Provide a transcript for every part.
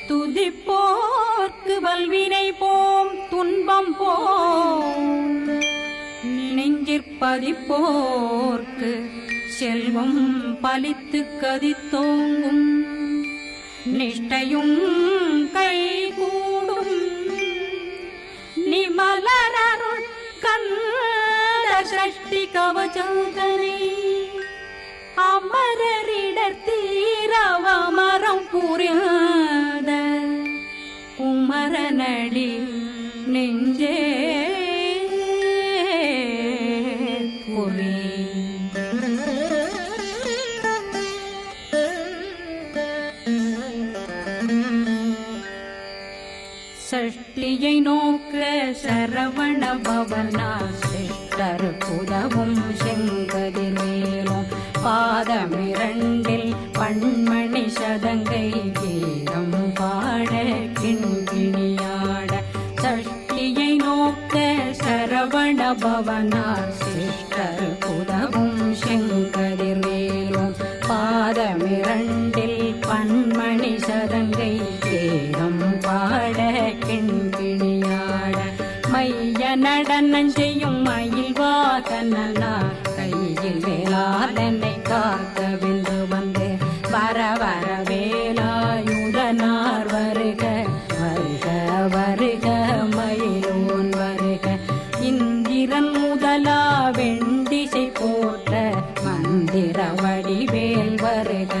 துதிப்போர்க்கு வல்வினை போம் துன்பம் போம் நெஞ்சிற்பதிப்போர்க்கு செல்வம் பலித்து கதித்தோங்கும் நிஷ்டையும் கைகூடும் நிமலரருள் கந்த சஷ்டி கவசந்தனை அமரரிடர் தீரவமரம் புரியாத குமரனடி நெஞ்சே புரி சஷ்டியை நோக்க சரவண பவனா சிஷ்டர் புதவும் செங்கதிர்வேலும் பாதமிரண்டில் பண்மணி சதங்கை கீதம் பாட கிண்கிணியாட சஷ்டியை நோக்க சரவண பவனா சிஷ்டர் புதவும் செங்கதிர்வேலும் பாதமிரண்டில் பண்மணி சதங்கை கீதம் பாட கிண்கிணியாட மைய நடனம் செய்யும் மயில் வாகனார் கையில் வேளாதனை காக்க வென்று வந்து வர வர வேலாயுதனார் வருக வருக வருக மயிலோன் வருக இந்திரன் முதலா வெண்டிசை போட்ட மந்திர வடிவேல் வருக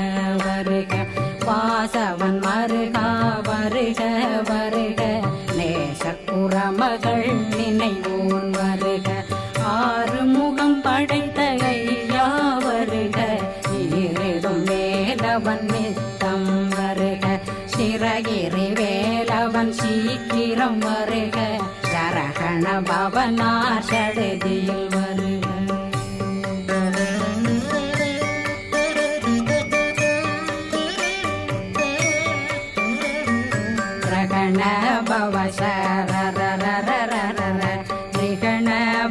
வருக வாசவன் வருகா வருக வருக நேசக்குறமகள் நினைவோன் வருக ஆறு முகம் படைத்த ஐயா வருக ஈரிடும் வேலவன் நித்தம் வருக சிறகிரி வேலவன் சீக்கிரம் வருக சரகண பவனார் சடுதியில் வருக ரகண பவசரரரரரரர ரிகண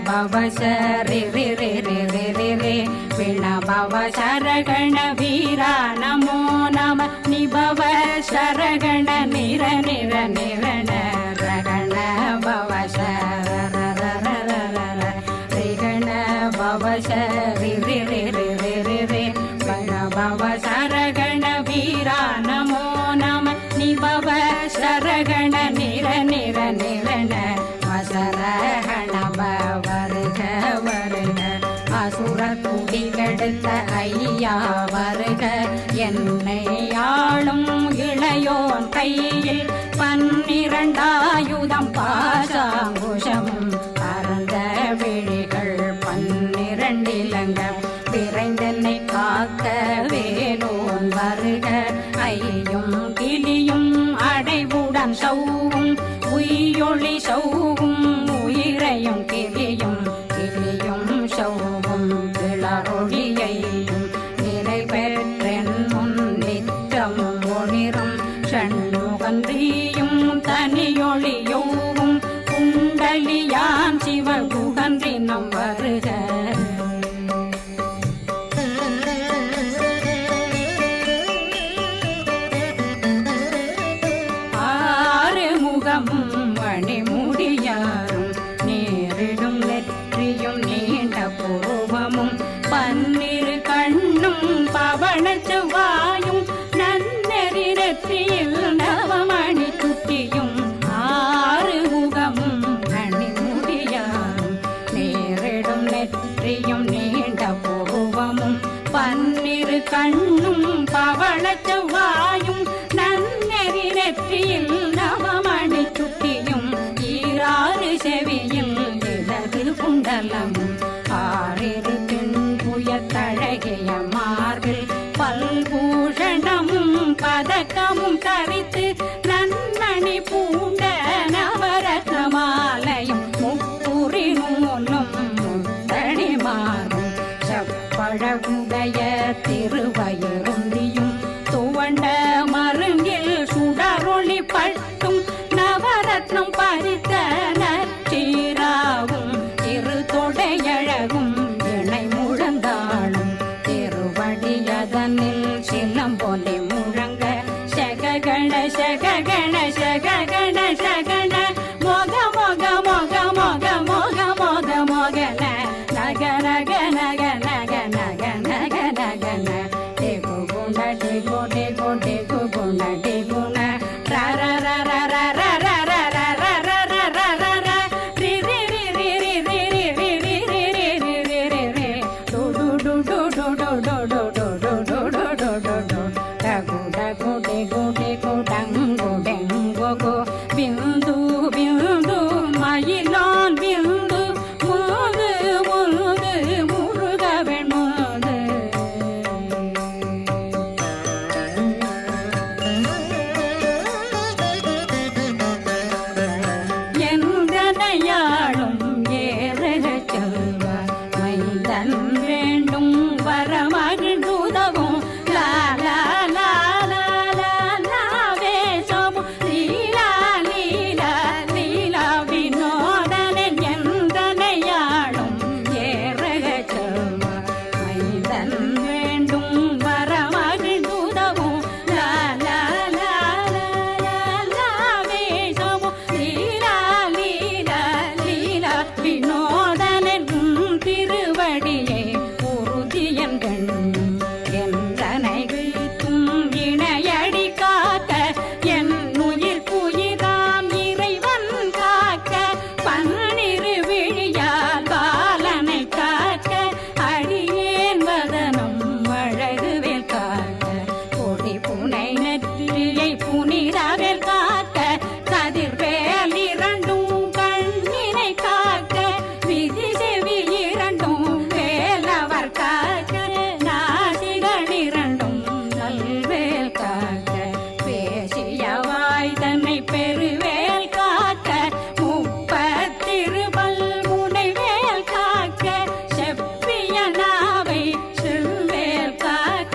பவசரி ரி ரி ரி ரி ரி ரி விண பவசரகண வீரா நமோ நம நிபவ சரகண நிர நிர நிரண ரகண பவசரரரரரர ரிகண பவசரி ரி ரி ரி ரி ரி ரி விண பவசரகண வீரா நமோ நம நிபவ சரகண நிர நிர நிரண வசரகண வருக வருக அசுர குடிகெடுத்த ஐயா வருக என்னை ஆளும் இளையோன் கையில் 12 பாசாங்குஷம் பரந்த விழிகள் 12 இலங்கம் விரைந்தென்னை காக்க வேலோன் வருக ஐயும் கிளியும் அடைவுடன் சௌவும் உயிரொளி சௌவும் உயிரையும் கிளியும் கிளியும் சௌவும் கிளரொளியையும் நிலை பெற்றென் முன் நித்தம் ஒளிரும் ஷண்முகன்றியும் தனியொளியோவும் குண்டலியான் சிவகுகன்றினம் வருக மணிமுடியாரும் நேரிடும் நெற்றியும் நீண்ட பூர்வமும் 12 கண்ணும் பவன செவ்வாயும் நன்னெறி நெற்றியில் நவமணி சுட்டியும் 6 முகமும் மணிமுடியாரும் நேரிடும் நெற்றியும் நீண்ட பூர்வமும் 12 கண்ணும் பவன செவ்வாயும் நன்னெறி நெற்றியில் நவமணி சுட்டியும் 6 செவியும் இடது குண்டலமும் 6 பின்புயத்தழகிய மார்பில் பல்பூஷணமும் பதக்கமும் தரித்து நன்னணி பூண்ட நவரத்ன மாலையும் முப்புரி நூலும் முத்தடி மாறும் செப்பழகுடைய திருவயருந்தியும் துவண்ட மருங்கில் சுடரொளி பட்டும் நவரத்னம் பறித்த நச்சீராவும் இரு தொடையழகும் இணை முழந்தாளும் திருவடியதனில் சிலம்பொலி முழங்க சககண சகக பிந்து பிந்து மயிலான் பிந்து முது முது முருகவன் முது எந்தனையாளும் ஏறக செல்வார் மைந்தன் வேண்டும் வரமகிழ்ந்துதவும் லா லா லா லா லா லா வேஷம் லீலா லீலா லீலா வினோதனன் எந்தனையாளும் ஏறக செல்வார் மைந்தன் வேண்டும் வரமகிழ்ந்துதவும் லா லா லா லா லா லா வேஷம் லீலா லீலா லீலா வினோதனன் திருவடியை உறுதியன் கண்ணும் என்றனை விழித்தும் இணையடி காக்க என் உயிர் குயிராம் இறைவன் காக்க பன்னிரு விழியால் பாலனை காக்க அடியேன் வதனம் அழகுவேல் காக்க கொடி புனை நெற்றியை புனிதவேல் காக்க கதிர்வேல் இரண்டும் கண்ணினை காக்க விதி செவி இரண்டும் வேலவர் காக்க நாசிகள் இரண்டும் நல்வேல் காக்க பேசிய வாய் தன்னை பெருவேல் காக்க முப்பத்திருபல் முனைவேல் காக்க செப்பிய நாவை செல்வேல் காக்க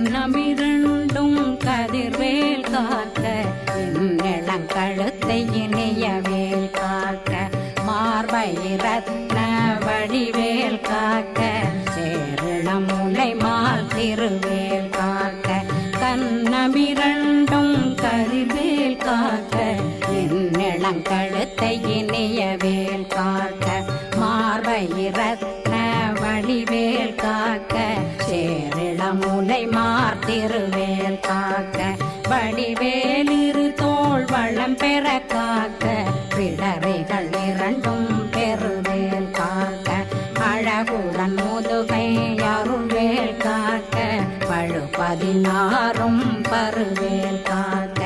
கண்ணமிரண்டும் கதிர்வேல் காக்க இந்நிலங்கழுத்தை இணையவேல் காக்க மார்பை ரத்ன வடிவேல் காக்க சேரணமுலை மால் திருவேல் காக்க கண்ணமிரண்டும் கதிர்வேல் காக்க இந்நிலங்கழுத்தை இணையவேல் காக்க மார்பை ரத்ன வடிவேல் காக்க சேரிளமுலை மார்த்திருவேல் காக்க வடிவேலிரு தோள் வளம் பெற காக்க பிடரைகள் இரண்டும் பெருவேல் காக்க அழகுடன் முதுகை அருள்வேல் காக்க பழு 16 பருவேல் காக்க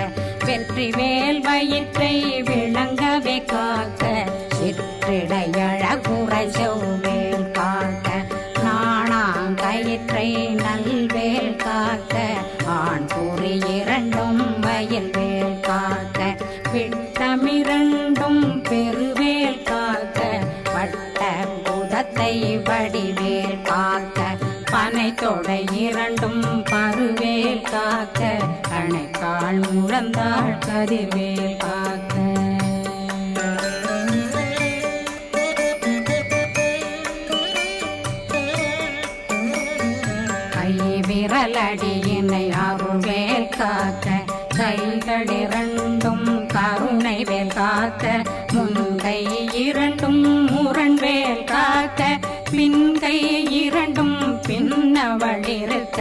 வெற்றிவேல் வயிற்றை விளங்கவே காக்க சிற்றிடையழகுரை செவ்வேல் காக்க நாணாங்கயிற்றை நல்வேல் காக்க ஆண் குறி இரண்டும் வயல்வேல் காக்க விட்டமிரண்டும் பெருவேல் காக்க வட்ட புதத்தை வடிவேல் காக்க பனை தொடை இரண்டும் பருவேல் காக்க கணைக்கால் முழந்தாள் கதிர்வேல் காக்க விரலடியினை அருள்வேல் காக்க கைகளிரண்டும் கருணை வேல் காக்க முன்கை இரண்டும் முரண்வேல் காக்க பின்கை இரண்டும் பின்னவளிருக்க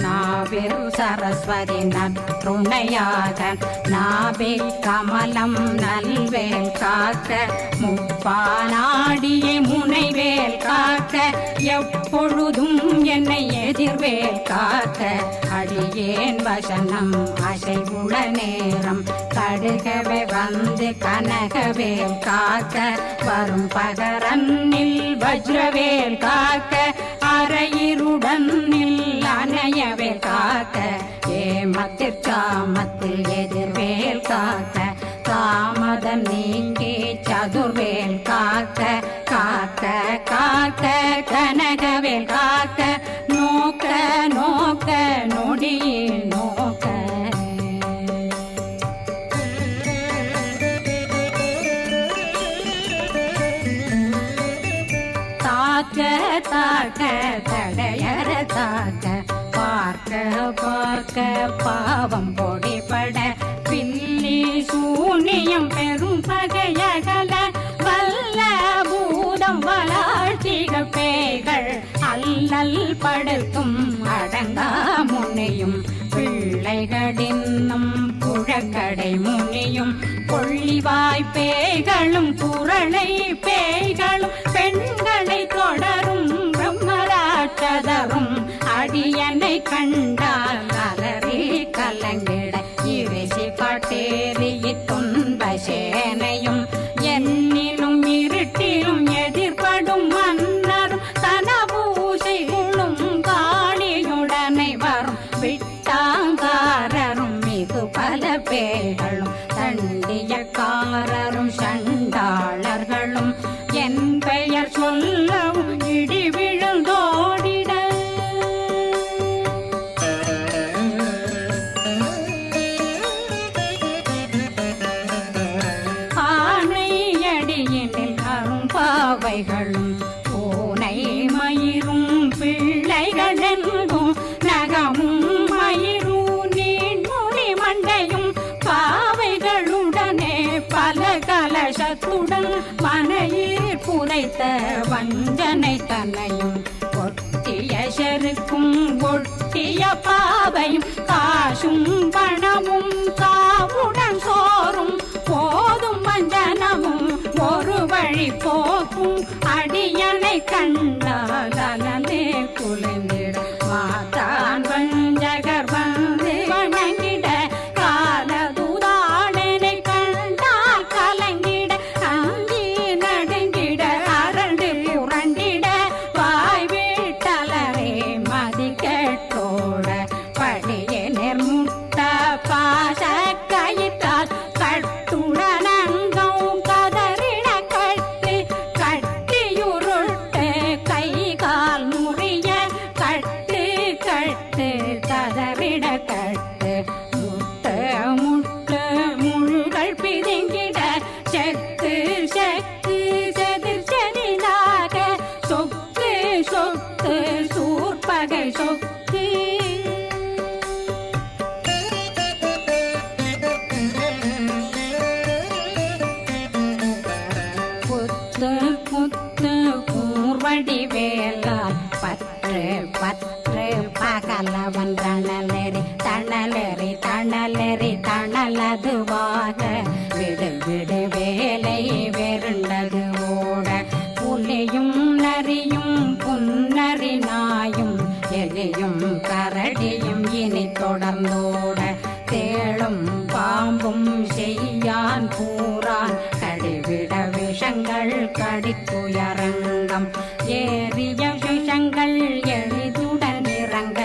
நாவில் சரஸ்வதி நற்றுணையாக நாபி கமலம் நல்வேல் காக்க முப்பானாடியை முனைவேல் காக்க எப்பொழுதும் என்னை எதிர்வேல் காக்க அடியேன் வசனம் அசைவுள நேரம் கடுகவே வந்து கனகவேல் காக்க வரும் பகரன்னில் வஜ்ரவேல் காக்க அரையிருடன் அணையவேல் காக்க ஏமத்திற்காமத்தில் எதிர்வேல் காக்க தாமதம் நீங்கி சதுர்வேல் காக்க காக்க காக்க கனகவேல் காக்க நோக்க நோக்க நொடியில் நோக்க தாக்க தாக்க தடையற தாக்க பார்க்க பார்க்க பாவம் பொடிபட பில்லி சூனியம் பெரும் பகையகல வல்ல பூதம் வளாழ்ச்சிகள் பேய்கள் அல்லல் படுத்தும் அடங்கா முனையும் பிள்ளைகளின்னும் புழக்கடை முனியும் கொள்ளிவாய் பேய்களும் குரளை பேய்களும் பெண்களை தொடரும் பிரம்மராட்சதரும் அடியனை கண்டால் அலறி கலங்கிட இரிசி காட்டேறிய துன்ப சேனையும் என்னிலும் இருட்டிலும் எதிர்படும் மன்னரும் தனபூசைகளும் காளியுடனை வரும் விட்டாங்காரரும் மிகு பல பேர்களும் தண்டியக்காரரும் சண்டாளர்களும் என் பெயர் சொல்லவும் இடி விழுந்தோடிட ஆனையடியினில் அரும்பாவைகளும் பூனை மயிரும் பிள்ளைகளெங்கும் நகமும் மயிரும் நீண்மொழி மண்டையும் பாவைகளுடனே பல கலசத்துடன் மனையில் புதைத்த வஞ்சனை தன்னையும் ஒட்டிய செருக்கும் ஒட்டிய பாவையும் காசும் பணமும் காவுடன் சோறும் போதும் வஞ்சனமும் ஒரு வழி போக்கும் அடியனை கண்டால் அலனே குலைந்திட மாதான் வஞ்சகர் வந்து வணங்கிட காலதுதாடனை கண்டால் கலங்கிட அங்கி நடுங்கிட அரண்டு புரண்டிட வாய் வீட்டலரே மதி கேட்டோட படியே நெர்முட்ட பாச கயிற்றால் கட்டுடனங்கும் கதறிட கட்டு கட்டியுருட்டு கை கால் முறிய கட்டு கட்டு கதறிட கட்டு முட்டு முட்டு முள்கள் பிதுங்கிட செக்கு செக்கு செதிர் செதிலாக சொக்கு சொக்கு சூர்பகை சொக்கு புத்து புத்து கூர்வடி வேலால் பற்று பற்று பகலவன் தணலெறி தணலெறி தணலெறி தணலதுவாக விடு விடு வேலை வெருண்டது ஓட புலியும் நரியும் புன்னரி நாயும் எலியும் கரடியும் இனி தொடர்ந்தோட தேளும் பாம்பும் செய்யான் கூறான் கடிவிட விஷங்கள் கடித்துயரங்கம் ஏறிய விஷங்கள் எளிதுடன் இறங்க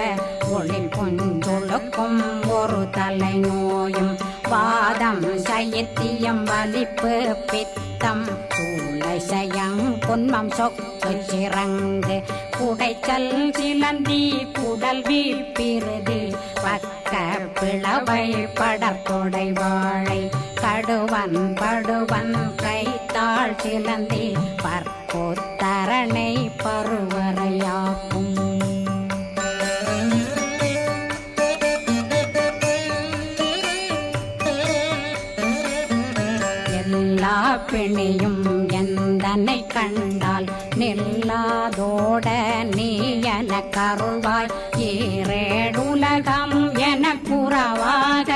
ஒளில் கொஞ்சொழுக்கும் ஒரு தலை நோயும் வாதம் சைத்தியம் வலிப்பு பித்தம் சூளை சயம் புன்மம் சொக்கு சிறங்கு குடைச்சல் சிலந்தி குடல் வீழ்பிருதி பக்க பிளவை படற்கொடை வாழை கடுவன் படுவன் கைத்தாள் சிலந்தி பற்போத்தரணை பருவரையாக்கும் எல்லா பிணியும் எந்தனை கண்டால் நில்லாதோட நீ என கருள்வாய் ஈரேடுலகம் என குறவாக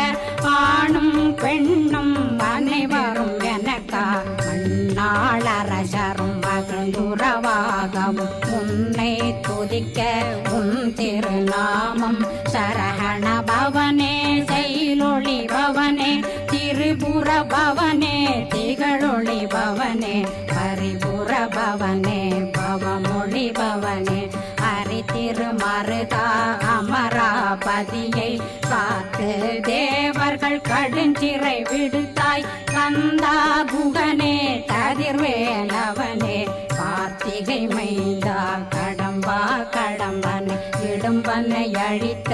ஆணும் பெண்ணும் அனைவரும் எனக்கா மண்ணாளரசரும் மகிழ்ந்துறவாகவும் உன்னை துதிக்க உன் திருநாமம் சரகண பவனே செயலொளி பவனே திரிபுர பவனே திகழொளி பவனே பரிபுர பவனே பவமொழி பவனே ஹரி திருமருகா அமராபதியை காத்து தேவர்கள் கடுஞ்சிறை விடுத்தாய் கந்தா குகனே கதிர்வேலவனே கார்த்திகை மைந்தா கடம்பா கடம்பனை இடும்பனை அழித்த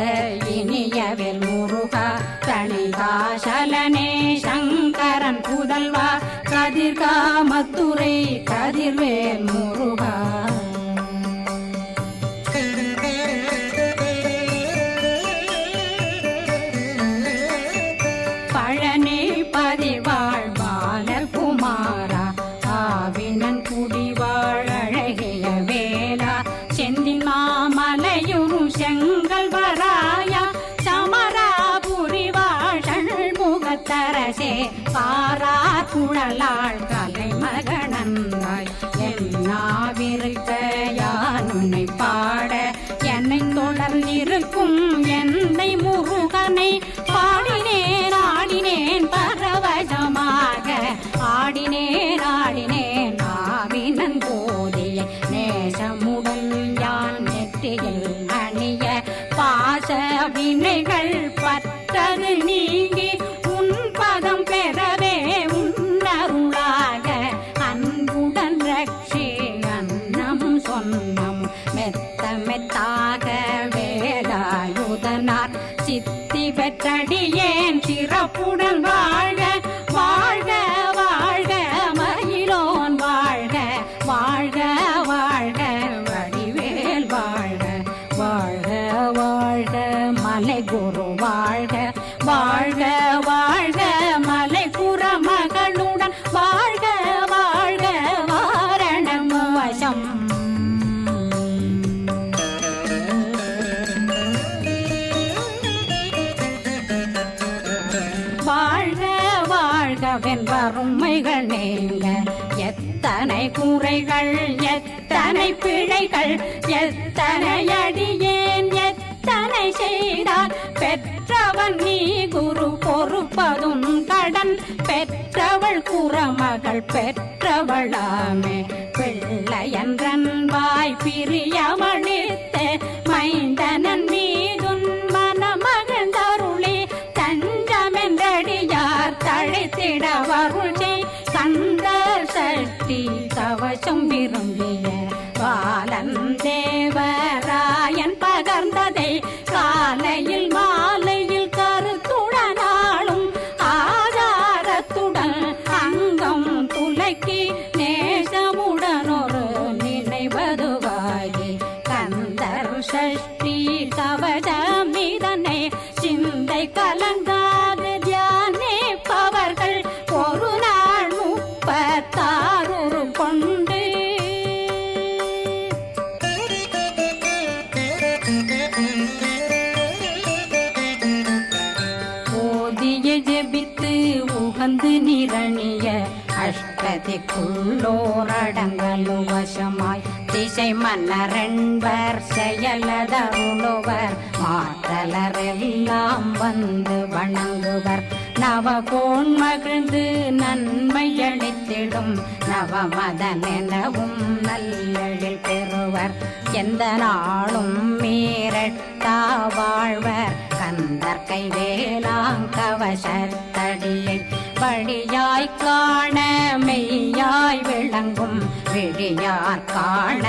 இனியவேல் முருகா தணிகாசலனே சங்கரன் புதல்வா கதிர்காமத்துரை கதிர்வேல் முருகா பழனி பதிவாழ் பாலகுமாரா ஆவினன் குடிவாழ் அழகிய வேலா செந்தின் மாமலையும் செங்கல் வராயா சமராபுரி வாழ் குழலாள் கலை மகனந்தாய் என்னாவிருக்க யான் உன்னை பாட என்னை தொடர்ந்திருக்கும் என்னை முருகனை பாடினேன் ஆடினேன் பரவசமாக ஆடினேன் ஆடினேன் ஆவினன் போதிய நேசமுடன் யான் நெற்றியில் அணிய பாச வினைகள் பற்றது நீங்கி உன் பதம் பெறவே உன்னருளாக அன்புடன் ரட்சி அன்னம் சொன்னம் மெத்த மெத்தாக வேலாயுதனார் சித்தி பெற்றடியேன் சிறப்புடன் வாழ்க வாழ்க வாழ்க மயிலோன் வாழ்க வாழ்க வாழ்க வடிவேல் வாழ்க வாழ்க வாழ்க மலை குரு வாழ்க வாழ்க வாழ்க மலை குறமகளுடன் வாழ்க வாழ்க வாரணம் வசம் வாழ்க வாழ்கவென் வறுமைகள் நீங்க எத்தனை குறைகள் எத்தனை பிழைகள் எத்தனை அடியேன் எத்தனை செய்தால் பெற்றவன் நீ குரு பொறுப்பதும் கடன் பெற்றவள் குறமகள் பெற்றவளாமே பிள்ளையன்றன்பாய் பிரியமளித்த மைந்தனன் மீதுன் மனமகந்தருளே தஞ்சமென்றடியார் தழைத்திட வருளே கந்த சஷ்டி கவசம் விரும்பிய பாலன் தேவராயன் பகர்ந்ததை காலையில் மாலையில் கருத்துடனாலும் ஆதாரத்துடன் அங்கம் துலக்கி நேசமுடனொரு நினைவதுவாகி கந்தர் சஷ்டி கவசமிதனை சிந்தை கலங்காத தியானிப்பவர்கள் ஒரு நாள் 36 கொண்டு ஓதிய ஜெபித்து உகந்து நிரணிய அஷ்டதிக்குள்ளோரடங்கலு வசமாய் திசை மன்னரென்பர் செயலதருளுவர் மாற்றலரெல்லாம் வந்து வணங்குவர் நவகோன் மகிழ்ந்து நன்மையளித்திடும் நவமதனெனவும் நல்லெழில் பெறுவர் எந்த நாளும் மீறட்டா வாழ்வர் கந்தர் கைவேலாங்கவசத்தடியை படியாய் காண மெய்யாய் விளங்கும் விழியார் காண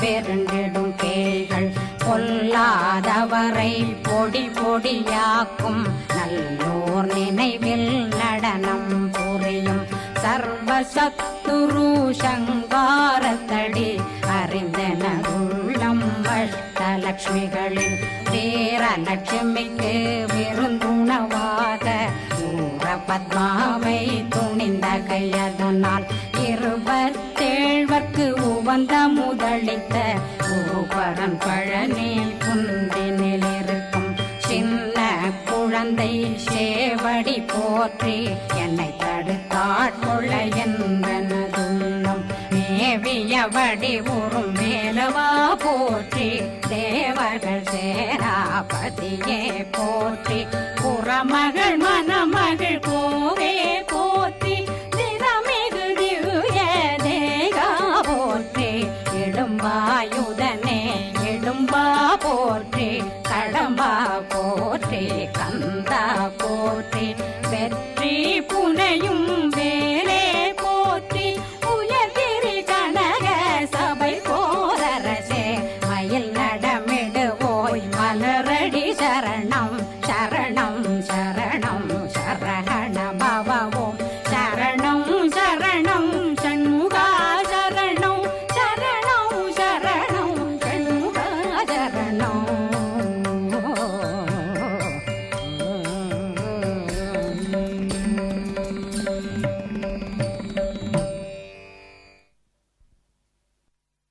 வெருண்டிடும் கேள்கள் கொல்லாதவரை பொடி பொடியாக்கும் நல்லோர் நினைவில் நடனம் புரியும் சர்வசத்துரு சங்காரத்தடி அறிந்தனருள்ளம் அஷ்டலக்ஷ்மிகளில் வீரலட்சுமிக்கு விருந்துணவாக ஊர பத்மாவை துணிந்த கையதனால் 27 உவந்த முதலித்த ஊபரன் பழனி குந்தினில் இருக்கும் சின்ன குழந்தை சேவடி போற்றி என்னை தடுத்தாட்கொள்ள என்பனதுள்ளம் மேவிய வடிவுறும் மேலவா போற்றி தேவர்கள் சேனாபதியே போற்றி புறமகள் மணமகள் கோவே